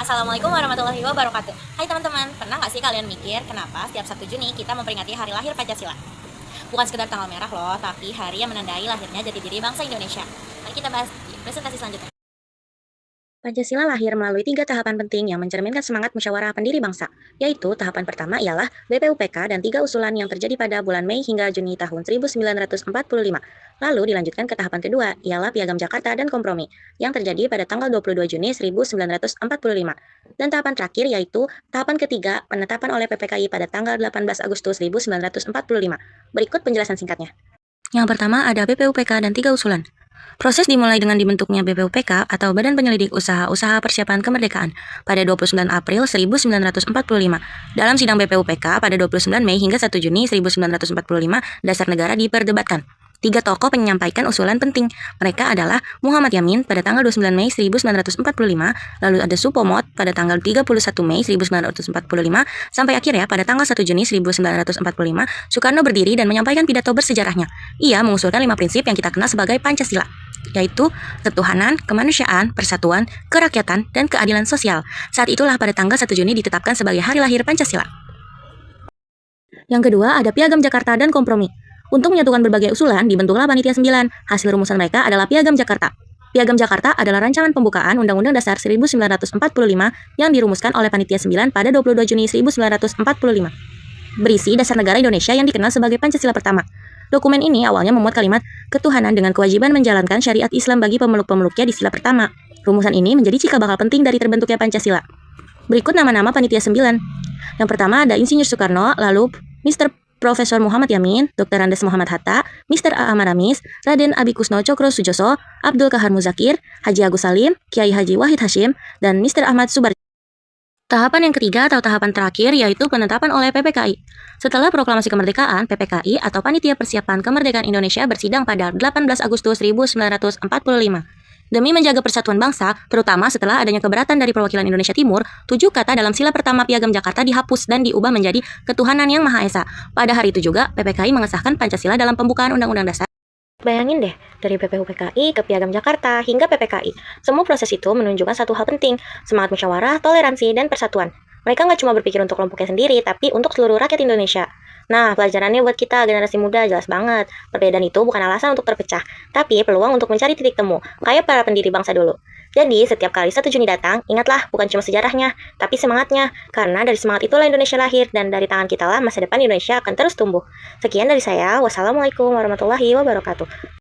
Assalamualaikum warahmatullahi wabarakatuh. Hai teman-teman, pernah nggak sih kalian mikir kenapa setiap 1 Juni kita memperingati hari lahir Pancasila? Bukan sekedar tanggal merah loh, tapi hari yang menandai lahirnya jati diri bangsa Indonesia. Mari kita bahas di presentasi selanjutnya. Pancasila lahir melalui 3 tahapan penting yang mencerminkan semangat musyawarah pendiri bangsa, yaitu tahapan pertama ialah BPUPK dan 3 usulan yang terjadi pada bulan Mei hingga Juni tahun 1945. Lalu dilanjutkan ke tahapan kedua, ialah Piagam Jakarta dan Kompromi, yang terjadi pada tanggal 22 Juni 1945. Dan tahapan terakhir yaitu tahapan ketiga, penetapan oleh PPKI pada tanggal 18 Agustus 1945. Berikut penjelasan singkatnya. Yang pertama ada BPUPK dan 3 usulan. Proses dimulai dengan dibentuknya BPUPK atau Badan Penyelidik Usaha-Usaha Persiapan Kemerdekaan pada 29 April 1945. Dalam sidang BPUPK pada 29 Mei hingga 1 Juni 1945, dasar negara diperdebatkan. 3 tokoh menyampaikan usulan penting. Mereka adalah Muhammad Yamin pada tanggal 29 Mei 1945, lalu ada Supomot pada tanggal 31 Mei 1945, sampai akhirnya pada tanggal 1 Juni 1945, Soekarno berdiri dan menyampaikan pidato bersejarahnya. Ia mengusulkan 5 prinsip yang kita kenal sebagai Pancasila, yaitu ketuhanan, kemanusiaan, persatuan, kerakyatan, dan keadilan sosial. Saat itulah pada tanggal 1 Juni ditetapkan sebagai hari lahir Pancasila. Yang kedua ada Piagam Jakarta dan Kompromi. Untuk menyatukan berbagai usulan, dibentuklah Panitia 9. Hasil rumusan mereka adalah Piagam Jakarta. Piagam Jakarta adalah rancangan pembukaan Undang-Undang Dasar 1945 yang dirumuskan oleh Panitia 9 pada 22 Juni 1945. Berisi dasar negara Indonesia yang dikenal sebagai Pancasila pertama. Dokumen ini awalnya memuat kalimat ketuhanan dengan kewajiban menjalankan syariat Islam bagi pemeluk-pemeluknya di sila pertama. Rumusan ini menjadi cikal bakal penting dari terbentuknya Pancasila. Berikut nama-nama Panitia 9. Yang pertama ada Insinyur Soekarno, lalu Mr. Profesor Muhammad Yamin, Dr. Andes Muhammad Hatta, Mr. A. Maramis, Raden Abikusno Cokro Sujoso, Abdul Kahar Muzakir, Haji Agus Salim, Kiai Haji Wahid Hashim, dan Mr. Ahmad Subar. Tahapan yang ketiga atau tahapan terakhir yaitu penetapan oleh PPKI. Setelah proklamasi kemerdekaan, PPKI atau Panitia Persiapan Kemerdekaan Indonesia bersidang pada 18 Agustus 1945. Demi menjaga persatuan bangsa, terutama setelah adanya keberatan dari perwakilan Indonesia Timur, 7 kata dalam sila pertama Piagam Jakarta dihapus dan diubah menjadi Ketuhanan Yang Maha Esa. Pada hari itu juga, PPKI mengesahkan Pancasila dalam pembukaan Undang-Undang Dasar. Bayangin deh, dari PPUPKI ke Piagam Jakarta hingga PPKI, semua proses itu menunjukkan satu hal penting, semangat musyawarah, toleransi, dan persatuan. Mereka nggak cuma berpikir untuk kelompoknya sendiri, tapi untuk seluruh rakyat Indonesia. Nah, pelajarannya buat kita generasi muda jelas banget. Perbedaan itu bukan alasan untuk terpecah, tapi peluang untuk mencari titik temu, kayak para pendiri bangsa dulu. Jadi, setiap kali 1 Juni datang, ingatlah bukan cuma sejarahnya, tapi semangatnya. Karena dari semangat itulah Indonesia lahir, dan dari tangan kita lah masa depan Indonesia akan terus tumbuh. Sekian dari saya, wassalamualaikum warahmatullahi wabarakatuh.